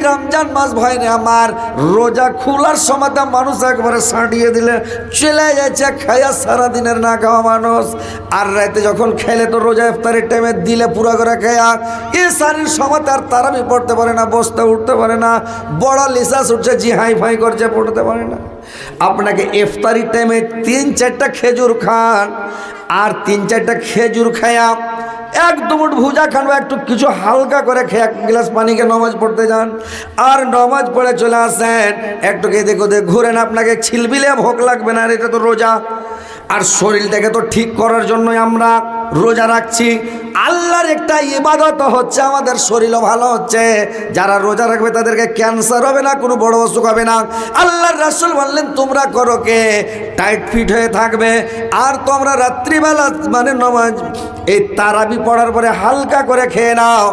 রমজান মাস ভাইরে আমার রোজা খোলার সময় মানুষ একবারে সাঁটিয়ে দিলে চলে যাচ্ছে খায়া সারাদিনের না খাওয়া মানুষ, আর রাতে যখন খেলে তো রোজা ইফতারের টাইমে দিলে পুরো করে খায়া ইফতারের সময় আর তারাবি পড়তে পারে না, বসতে উঠতে পারে না, বড় লিসাস উঠছে, জি হাই ফাই করছে, পড়তে পারে না। আপনাকে ইফতারির টাইমে 3-4টা খেজুর খান, আর 3-4টা খেজুর খায়া এক দুমুট ভুজা খান, একটু কিছু হালকা করে খেয়ে 1 গ্লাস পানিকে নামাজ পড়তে যান, আর নামাজ পড়ে চলে আসেন, একটু এদিক ওদিক ঘুরেন, আপনাকে ছিলবিলে ভোগ লাগবে না। আর এটা তো রোজা, আর শরীরটাকে তো ঠিক করার জন্যই আমরা রোজা রাখছি। আল্লাহর একটা ইবাদত হচ্ছে আমাদের শরীরও ভালো হচ্ছে। যারা রোজা রাখবে তাদেরকে ক্যান্সার হবে না, কোনো বড় অসুখ হবে না। আল্লাহর রাসূল বললেন তোমরা করো কে টাইট ফিট হয়ে থাকবে, আর তোমরা রাত্রিবেলা মানে নামাজ এই তারাবি পড়ার পরে হালকা করে খেয়ে নাও।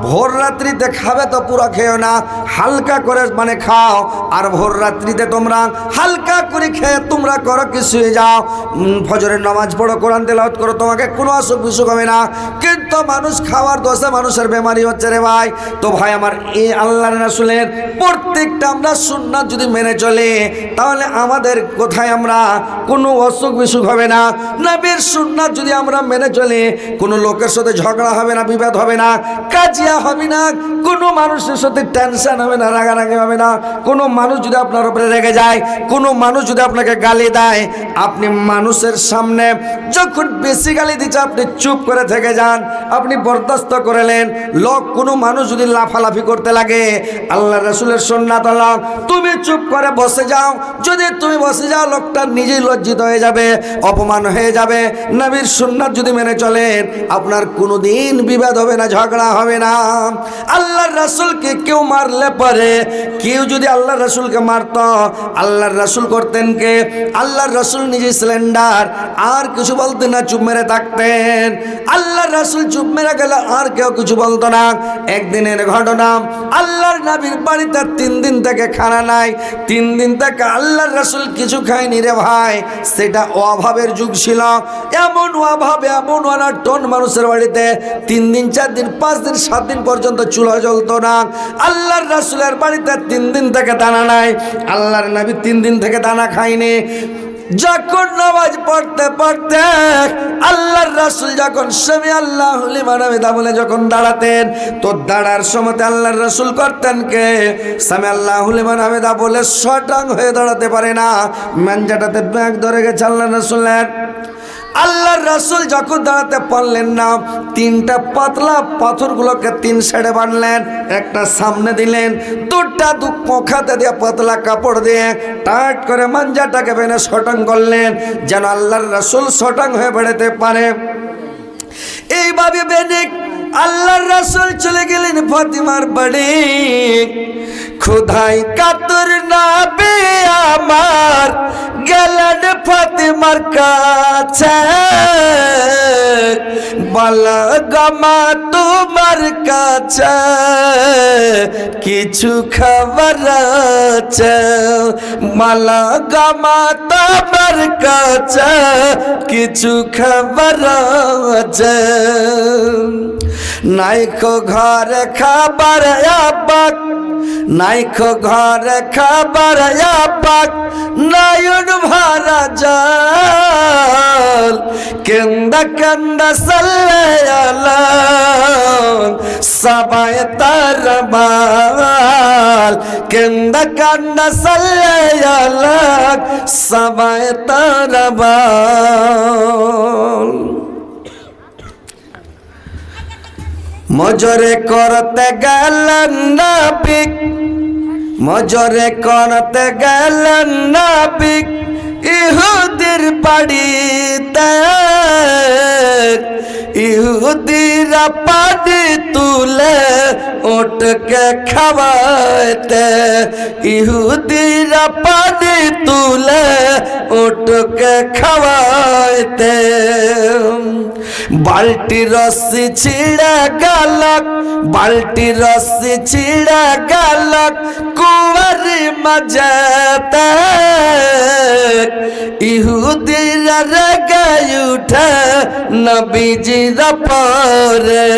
ভোর রাত্রিতে খাবে তো পুরো খেও না, হালকা করে মানে খাও, আর ভোর রাত্রিতে তোমরা হালকা করে খেয়ে তোমরা করো কি শুয়ে যাও, ফজরের নামাজ পড়ো, কোরআন তেলাওয়াত করো, তোমাকে কোনো অসুখ বিসুখ হবে না। কিন্তু মানুষ খাওয়ার দোষে মানুষের বেমারি হচ্ছে রে ভাই। তো ভাই আমার এই আল্লাহর রাসূলের প্রত্যেকটা আমরা সুন্নাত যদি মেনে চলে, তাহলে আমাদের কোথায় আমরা কোনো অসুখ বিসুখ হবে না। নবীর সুন্নাত যদি আমরা মেনে চলে, কোনো লোকের সাথে ঝগড়া হবে না, বিবাদ হবে না, কাজিয়া হবে না, কোনো মানুষের সাথে টেনশন হবে না, রাগারাগি হবে না। কোনো মানুষ যদি আপনার উপরে রেগে যায়, কোনো মানুষ যদি আপনাকে গালি দেয়, আপনি মানুষের সামনে যখন বেশি গালি দিচ্ছে আপনি চুপ করে থেকে যান, আপনি বরদাস্ত করলেন। লোক কোনো মানুষ যদি লাফালাফি করতে লাগে, আল্লাহ রাসূলের সুন্নাত হলো তুমি চুপ করে বসে যাও। যদি তুমি বসে যাও, লোকটা নিজেই লজ্জিত হয়ে যাবে, অপমান হয়ে যাবে। নবীর সুন্নাত যদি মেনে চলেন, আপনার কোনোদিন বিবাদ হবে না, ঝগড়া হবে না। আল্লাহর রাসূলকে কেউ মারলে পরে, কেউ যদি আল্লাহর রাসূলকে মারত, আল্লাহর রাসূল করতেন কে? আল্লাহর রাসূল নিজে সিলিন্ডার, আর কিছু বলতেন না, চুপ মেরে থাকতেন। আল্লাহর রাসূল চুপ মেরে গেলে আর কেউ কিছু বলতো না। একদিনের ঘটনা, আল্লাহর নবীর বাড়িতে 3 দিন থেকে খানা নাই, 3 দিন থেকে আল্লাহর রাসূল কিছু খায়নি রে ভাই। সেটা অভাবের যুগ ছিল, এমন অভাবে এমন অনাটন মানুষের বাড়িতে 3 দিন 4 দিন 5 দিন 7 দিন পর্যন্ত চুলা জ্বলতো না। আল্লাহর রাসূলের বাড়িতে 3 দিন থেকে দানা নাই, আল্লাহর নবী 3 দিন থেকে দানা খায়নি। যখন নামাজ পড়তে পড়তে আল্লাহর রাসূল যখন সামি আল্লাহু লিমান হামিদা বলে যখন দাঁড়াতেন, তো দাঁড়ার সময় আল্লাহর রাসূল করতেন কে? সামি আল্লাহু লিমান হামিদা বলে শটাং হয়ে দাঁড়াতে পারে না, মানজাটাতে ব্যাগ ধরে গেছে আল্লাহর রাসূলের। আল্লাহর রাসূল যখন দাঁড়াতে পারলেন না, 3টা পাতলা পাথরগুলোকে 3 সাইডে বাঁধলেন, একটা সামনে দিলেন, 2টা মুখাতে দিয়ে পাতলা কাপড় দিয়ে টাইট করে মাঞ্জাটাকে বেঁধে শটাং করলেন, যেন আল্লাহর রাসূল শটাং হয়ে বেড়াতে পারে। এইভাবে বেঁধে আল্লাহর রাসূল চলে গেলেন ফাতিমার বাড়ি। খোদাই কাতর নবী আমার গেলেন ফাতিমার কাছে, বলা গামা তোমার কাছে কিছু খবর আছে, মালা গামা তোমার কাছে কিছু খবর আছে। নাইখো ঘরে খাবার আবাক, নাইখো ঘরে খাবার আবাক, নয়ন ভরা জল, কেন্দা কেন্দা সাল্লে আলা সবাই তারবাল, কেন্দা কেন্দা সাল্লে আলা সবাই তারবাল। মজরে করতে গেলেন নবী, মজরে করতে গেলেন নবী ইহুদির বাড়িতে, ইহুদিরা পানি তুলে ওটকে খাওয়াইতে, ইহুদিরা পানি তুলে ওটকে খাওয়াইতে। বালটি রস্সি ছিঁড়ে গেল, বালটি রস্সি ছিঁড়ে গেল কুয়ারি মাঝেতে, ইহুদিরা রেগে উঠে নবীজির পরে।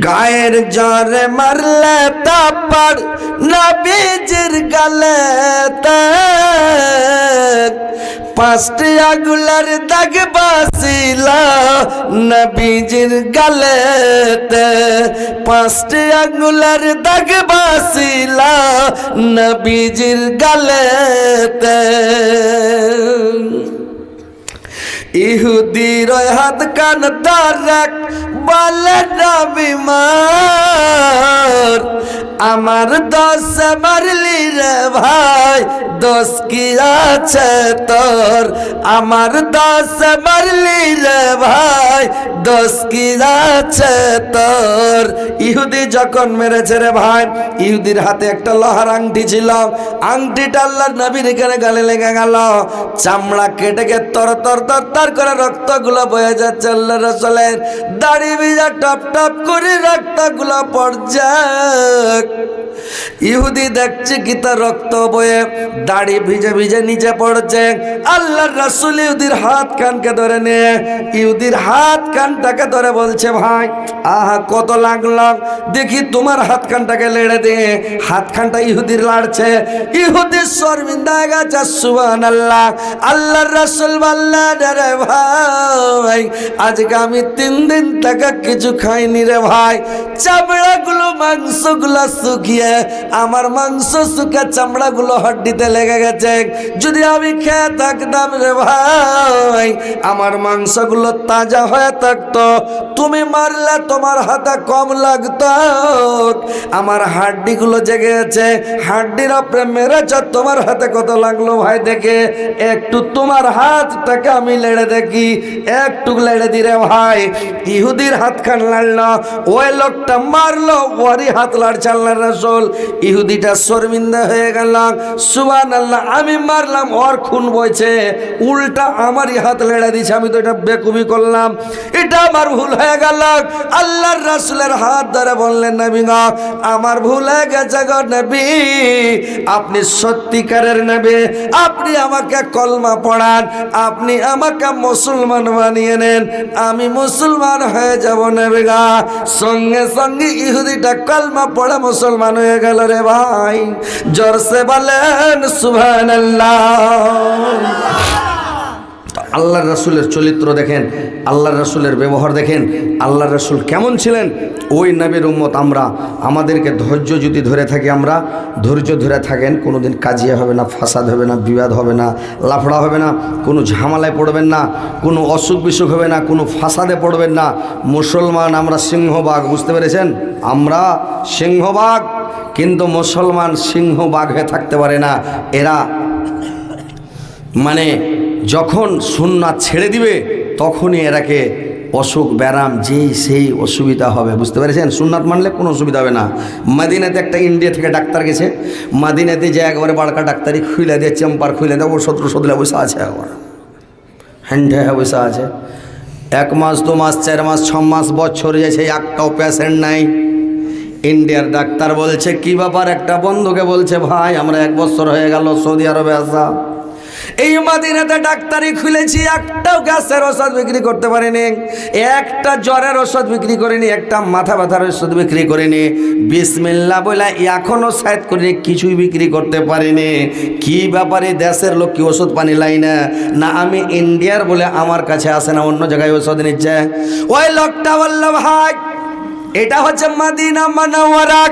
গায়ের জ্বরে মারলে তারপর নবীজির গালেতে পাঁচটি আগুলার দাগ বাসিল নবীজির গালেতে পাঁচটি আগুলার দাগ বাসিল নবীজির গালেতে ইহুদির হাত কান তারাক বলে নবী মার আমার দোষ মারলি রে ভাই দোষ কি আছে তোর আমার দোষ মারলি রে ভাই দোষ কি আছে তোর ইহুদি যখন মেরেছে রে ভাই ইহুদির হাতে একটা লোহার আংটি ছিল আংটিটা আল্লাহর নবীর এখানে গালে লেগে গেল চামড়া কেটে গে তর তর তর তর করে রক্তগুলো বয়ে যাচ্ছে আল্লাহ রাসূলের দাড়ি ভিজা টপ টপ করে রক্তগুলো পড়ছে ইহুদি দেখছে কি তার রক্ত বয়ে দাড়ি ভিজে ভিজে নিচে পড়ছে আল্লাহর রাসূল ইহুদির হাত কানকে ধরে নিয়ে ইহুদির হাত কানটাকে ধরে বলছে ভাই আহা কত লাগলো দেখি তোমার হাত কানটাকে লেড়ে দে হাত কানটা ইহুদির লাড়ছে ইহুদি শর্মিন্দা হয়ে গেছে সুবহানাল্লাহ আল্লাহর রাসূল বললেন রে ভাই আজকে আমি 3 দিন থেকে কিছু খাইনি রে ভাই চামড়াগুলো মাংসগুলো শুকিয়ে আমার মাংস শুকে চামড়াগুলো হাড্ডিতে লেগে গেছে যদি আমি খেয়ে থাকতাম রে ভাই আমার মাংসগুলো তাজা হয়ে থাকতো তুমি মারলে তোমার হাতে কম লাগতো আমার হাড্ডিগুলো জেগে আছে হাড্ডির উপরে মেরেছ তোমার হাতে কত লাগলো ভাই দেখে একটু তোমার হাতটাকে আমি লেড়ে দেখি একটু লেড়ে দিরে ভাই ইহুদির হাত খান লাড়লো ওই লোকটা মারলো ওরই হাত লাড়ছে আল্লাহর রাসূল ইহুদিটা শর্মিন্দা হয়ে গেল সুবহানাল্লাহ আমি মারলাম ওর খুন বইছে উল্টা আমারই হাত লেড়ে দিছে আমি তো এটা বেকুবি করলাম এটা আমার ভুল হয়ে গেল আল্লাহর রাসূলের হাত ধরে বললেন নবী গো আমার ভুল হয়ে গেছে গো নবী আপনি সত্যিকারের নবী আপনি আমাকে কলমা পড়ান আপনি আমাকে মুসলমান বানিয়ে নেন আমি মুসলমান হয়ে যাব নবী গো সঙ্গে সঙ্গে ইহুদিটা কলমা পড়ে মুসলমান হয়ে গেল রে ভাই জোরসে বলেন সুবহানাল্লাহ আল্লাহর রাসূলের চরিত্র দেখেন আল্লাহর রাসূলের ব্যবহার দেখেন আল্লাহর রাসূল কেমন ছিলেন ওই নবীর উম্মত আমরা আমাদেরকে ধৈর্য যদি ধরে থাকি আমরা ধৈর্য ধরে থাকেন কোনোদিন কাজিয়া হবে না ফাসাদ হবে না বিবাদ হবে না লাফড়া হবে না কোনো ঝামেলায় পড়বেন না কোনো অসুখ বিসুখ হবে না কোনো ফাসাদে পড়বেন না মুসলমান আমরা সিংহবাগ বুঝতে পেরেছেন আমরা সিংহবাগ কিন্তু মুসলমান সিংহবাগ হয়ে থাকতে পারে না এরা মানে যখন সুন্নাত ছেড়ে দিবে তখনই এরাকে অসুখ ব্যারাম যেই সেই অসুবিধা হবে বুঝতে পেরেছেন সুন্নাত মানলে কোনো অসুবিধা হবে না মদিনাতে একটা ইন্ডিয়া থেকে ডাক্তার গেছে মদিনাতে যে একবারে বাড়কা ডাক্তারি খুলে দিয়ে চেম্বার খুলে দেয় ও 17 বসে আছে একবার হ্যান্ডে বসে আছে 1 মাস 2 মাস 4 মাস 6 মাস বছর যাচ্ছে একটাও পেশেন্ট নাই ইন্ডিয়ার ডাক্তার বলছে কি ব্যাপার একটা বন্ধুকে বলছে ভাই আমরা 1 বছর হয়ে গেল সৌদি আরবে আসা এই মদিনাতে ডাক্তারি খুলেছি একটাও গ্যাসের ওষুধ বিক্রি করতে পারিনি একটা জ্বরের ওষুধ বিক্রি করিনি একটা মাথা ব্যথার ওষুধ বিক্রি করিনি বিসমিল্লাহ বলে এখনো সাইড করিনি কিছুই বিক্রি করতে পারিনি কি ব্যাপারে দেশের লোক কি ওষুধ পানি লাই না না আমি ইন্ডিয়ার বলে আমার কাছে আসে না অন্য জায়গায় ওষুধ নিচ্ছে ওই লোকটা বলল ভাই এটা হচ্ছে মদিনা মুনাওয়ারা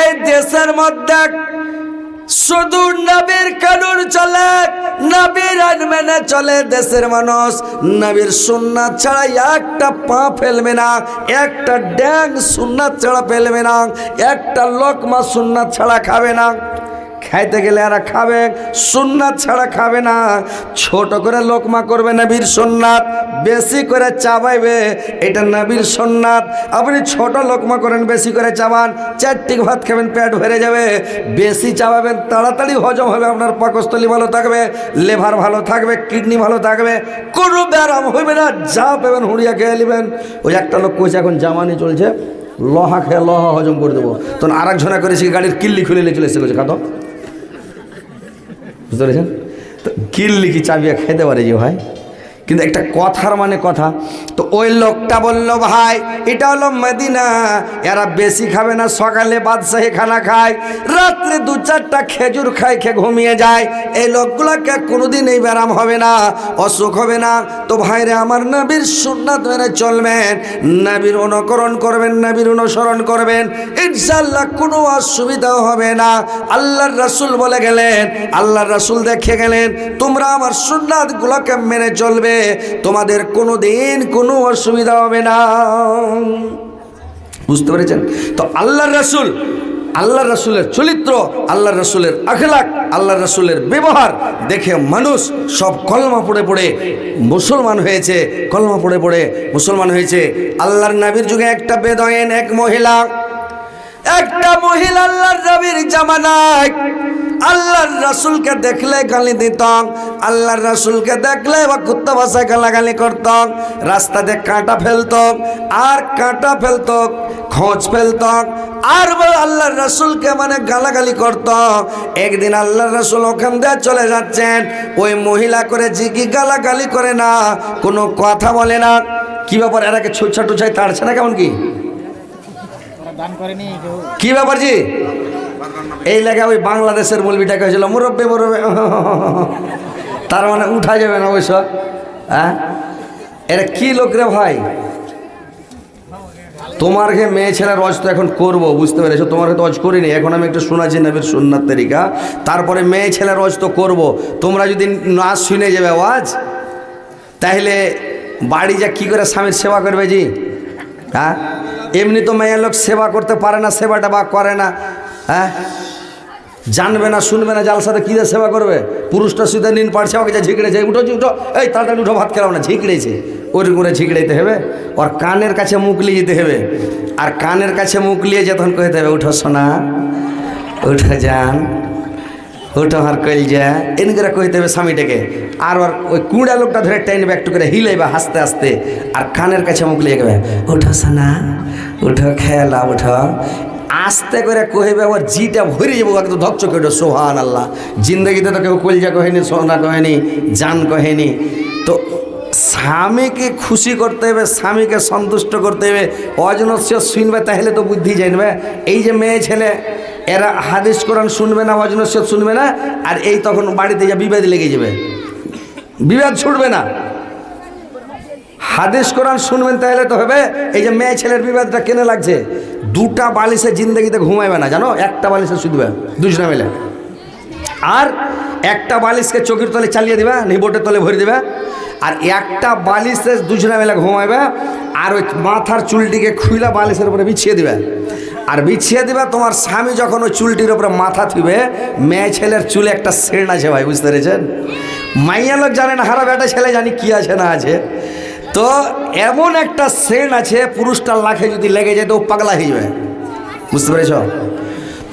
এই দেশের মধ্যে শুধু নবীর কানুন চলে নবীর আইন মেনে চলে দেশের মানুষ নবীর সুন্নাত ছাড়া একটা পা ফেলবে না একটা ড্যাং সুন্নাত ছাড়া ফেলবে না একটা লোকমা সুন্নাত ছাড়া খাবে না খাইতে গেলে এরা খাবে সুন্নাত ছাড়া খাবে না ছোট করে লোকমা করবে নবীর সুন্নাত বেশি করে চাবাইবে এটা নবীর সুন্নাত আপনি ছোট লোকমা করেন বেশি করে চাবান 4টি ভাত খাবেন পেট ভরে যাবে বেশি চাবাবেন তাড়াতাড়ি হজম হবে আপনার পাকস্থলী ভালো থাকবে লিভার ভালো থাকবে কিডনি ভালো থাকবে কোনো ব্যারাম হইবে না যা পাবেন হুড়িয়া খেয়ে নেবেন ওই একটা লোক কইছে এখন জামানি চলছে লোহা খেয়ে লোহা হজম করে দেবো তখন আরেকজনা করেছি গাড়ির কিল্লি খুলে নিয়ে চলে এসে গেছে খাতো বুঝতে পেরেছেন তো কিল্লি কি চাবিয়া খেতে পারে যে ভাই কিন্তু একটা কথার মানে কথা। তো ওই লোকটা বলল, ভাই এটা হলো মদিনা, এরা বেশি খাবে না, সকালে বাদশাহী খানা খায়, রাত্রে 2-4টা খেজুর খায়, খেয়ে ঘুমিয়ে যায়। এই লোকগুলোকে কোনোদিন এই ব্যারাম হবে না, অসুখ হবে না। তো ভাইরে আমার, নবীর সুন্নাত মেনে চলবেন, নবীর অনুকরণ করবেন, নবীর অনুসরণ করবেন, ইনশাআল্লাহ কোনো অসুবিধাও হবে না। আল্লাহর রাসূল বলে গেলেন, আল্লাহর রাসূল দেখে গেলেন, তোমরা আমার সুন্নাতগুলোকে মেনে চলবে, তোমাদের কোনোদিন কোনো অসুবিধা হবে না। বুঝতে পেরেছেন? তো আল্লাহর রাসূল, আল্লাহর রাসূলের চরিত্র, আল্লাহর রাসূলের আখলাক, আল্লাহর রাসূলের ব্যবহার দেখে মানুষ সব কলমা পড়ে পড়ে মুসলমান হয়েছে, কলমা পড়ে পড়ে মুসলমান হয়েছে। আল্লাহর নবীর যুগে একটা বেদয়েন, এক মহিলা আল্লাহর নবীর জামানায় আল্লাহর রাসূলকে দেখলে গালি দিতাম, আল্লাহর রাসূলকে দেখলে বা কুত্তা ভাষায় গালাগালি করতাম, রাস্তাতে কাঁটা ফেলতাম, আর কাঁটা ফেলতাম, খোঁজ ফেলতাম, আর আল্লাহর রাসূলকে মানে গালাগালি করতাম। একদিন আল্লাহর রাসূল ওখান দিয়ে চলে যাচ্ছেন, ওই মহিলা করে জিগি গালাগালি করে না, কোনো কথা বলে না। কি ব্যাপার, এরাকে ছুঁচা টুচাই তাড়ছে না কেমন, কি ব্যাপার জি? এই লেখা ওই বাংলাদেশের মৌলবিটাকে হয়েছিল মুরব্বী মুরব্বী, তার মানে উঠা যাবে না অবশ্য। হ্যাঁ, এরা কি লোক রে ভাই? তোমার ঘে মেয়ে ছেলের রজ তো এখন করবো, বুঝতে পেরেছো? তোমার তো রজ করিনি, এখন আমি একটু শোনাচ্ছি নবীর সুন্নাত তরিকা, তারপরে মেয়ে ছেলের রজ তো করবো। তোমরা যদি না শুনে যাবে আওয়াজ, তাহলে বাড়ি যা কি করে স্বামীর সেবা করবে জি? হ্যাঁ, এমনি তো মেয়ের লোক সেবা করতে পারে না, সেবাটা বা করে না। হ্যাঁ, জানবে না, শুনবে না, জালসাতে কী দিয়ে সেবা করবে? পুরুষটা শুধু নিন পাড়ছে, ওকে যা ঝিঁকড়েছে, উঠো উঠো, এই তাড়াতাড়ি উঠো, ভাত খেলাম না, ঝিঁকড়েছে, ওর করে ঝিঁকড়াইতে হবে, ওর কানের কাছে মুখ লিয়ে যেতে হবে, আর কানের কাছে মুখ লিয়ে যখন কইতে হবে, উঠো সোনা, উঠো যান, ওটা আর কইল যা, এন করে কইতে হবে স্বামীটাকে। আর ওর ওই কুঁড়া লোকটা ধরে টাইনবে, একটু করে হিলাইবে হাসতে হাসতে, আর কানের কাছে মুখ লিয়ে গেবে, উঠো সোনা, উঠো খেলা, উঠো, আস্তে করে কহিবে, ওর জিটা ভরে যাবো একদম ধকচক, ওঠো সোহান আল্লাহ। জিন্দগিতে তো কেউ কলজা কহেনি, সোনা কহেনি, জান কহেনি। তো স্বামীকে খুশি করতে হবে, স্বামীকে সন্তুষ্ট করতে হবে, অজন্য সে শুনবে, তাহলে তো বুদ্ধি জানবে। এই যে মেয়ে ছেলে, এরা হাদিস কোরআন শুনবে না, অজন্য সে শুনবে না, আর এই তখন বাড়িতে যা বিবাদ লেগে যাবে, বিবাদ ছুটবে না। হাদিস কোরআন শুনবেন তাহলে তো হবে। এই যে মেয়ে ছেলের বিবাদটা কেনে লাগছে, 2টা বালিশে জিন্দগিতে ঘুমাইবে না, জানো? একটা বালিশে শুধবে দুজনে মিলে, আর একটা বালিশকে চোখের তলে চালিয়ে দিবা, নিবোটের তলে ভরে দিবা, আর একটা বালিশে দুজনে মিলে ঘুমাইবে, আর ওই মাথার চুলটিকে খুইলা বালিশের উপরে বিছিয়ে দিবে, আর বিছিয়ে দিবা। তোমার স্বামী যখন ওই চুলটির উপরে মাথা থুবে, মেয়ে ছেলের চুলে একটা সেন্ট আছে ভাই, বুঝতে পেরেছেন? মাইয়া লোক জানে না, হারা বেটা ছেলে জানি কি আছে না আছে। তো এমন একটা সেন্ট আছে, পুরুষটার লাখে যদি লেগে যায় তো পাগলা হয়ে যাবে, বুঝতে পেরেছ?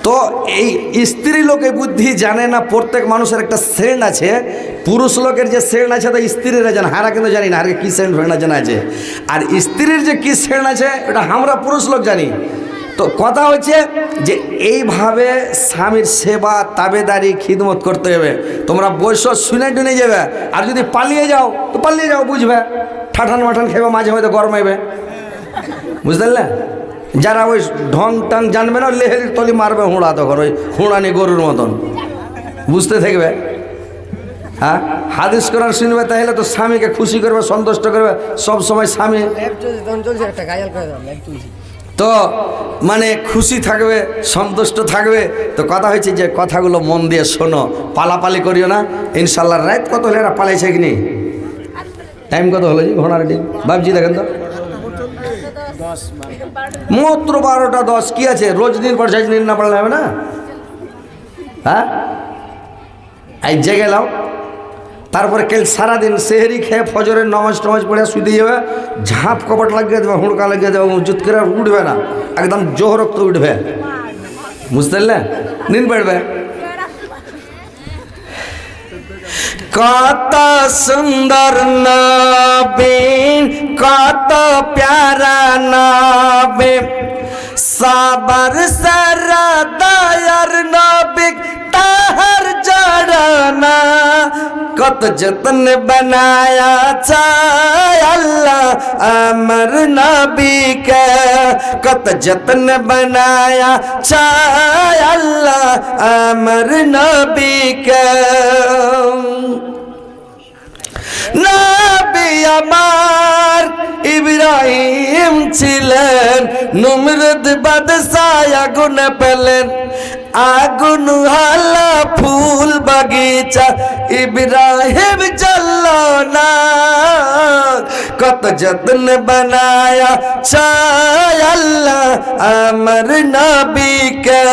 তো এই স্ত্রী লোকে বুদ্ধি জানে না, প্রত্যেক মানুষের একটা সেন্ট আছে। পুরুষ লোকের যে সেন্ট আছে তো স্ত্রীরা জানে, হারা কিন্তু জানি না আর কি সেন্ট জানা আছে। আর স্ত্রীর যে কি সেন্ট আছে এটা আমরা পুরুষ লোক জানি। তো কথা হচ্ছে যে এইভাবে স্বামীর সেবা, তাবেদারি, খিদমত করতে হবে। তোমরা বয়স শুনে টুনে যাবে, আর যদি পালিয়ে যাও তো পালিয়ে যাও, বুঝবে, ঠাঠান মাঠান খেবে, মাঝে হয়তো গরমাইবে, বুঝতে পারলে? যারা ওই ঢং টাং জানবে না, লেহেরির তলি মারবে হুঁড়া, তখন ওই হুঁড়ানি গরুর মতন বুঝতে থাকবে। হ্যাঁ, হাদিস কোরআন শুনবে তাহলে তো স্বামীকে খুশি করবে, সন্তুষ্ট করবে সব সময়। স্বামী তো মানে খুশি থাকবে, সন্তুষ্ট থাকবে। তো কথা হয়েছে যে কথাগুলো মন দিয়ে শোনো, পালাপালি করিও না। ইনশাল্লাহ রাত কত হলে এরা পালাইছে কি নি? টাইম কত হলো জি? ঘোড়ার ডিম বাবজি দেখেন তো, মাত্র 12টা 10। কি আছে, রোজ দিন পর সাইজ দিন না পড়লে হবে না? হ্যাঁ, এই যে গেলাম, তারপরে কাল সারাদিন সেহরি খেয়ে ফজরের নামাজ টামাজ পড়ে শুতে যাবে, ঝাঁপ কপট লাগিয়ে দেবে, হুড়কা লাগিয়ে দেবে, জুত করে উঠবে না, একদম জোহরক্ত উঠবে, বুঝতে পারলে? নিন পড়বে। কত সুন্দর নবী, কত প্যারা নবী, সাবার সারা দয়ার নবী, তাহার জড়না। কত যতন বানায়া চায় আল্লাহ আমার নবীকে, কত যতন বানায়া চায় আল্লাহ আমার নবীকে। নবী আমার ইব্রাহিম ছিলেন, নমরুদ বাদশাহ আগুন পেলেন, আগুন হালা ফুল বাগিচা ইব্রাহিম জ্বলল না। কত যত্ন বানায়া চায় আল্লাহ আমার নবীকে,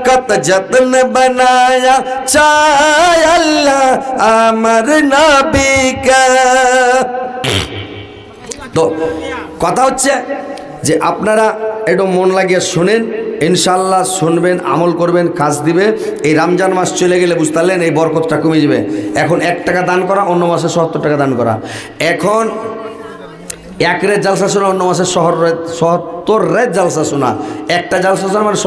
কত যত্ন বানায়া চায় আল্লাহ আমার নবীকে। তো কথা হচ্ছে যে আপনারা একটু মন লাগিয়ে শোনেন, ইনশাল্লাহ শুনবেন, আমল করবেন, কাজ দিবে। এই রমজান মাস চলে গেলে বুঝতে পারলেন এই বরকতটা কমে যাবে। এখন 1 টাকা দান করা, অন্য মাসে 70 টাকা দান করা। এখন 1 রাত জালসা শোনা, অন্য মাসে 70 রাত জালসা শোনা। একটা জালসা শোনা মানে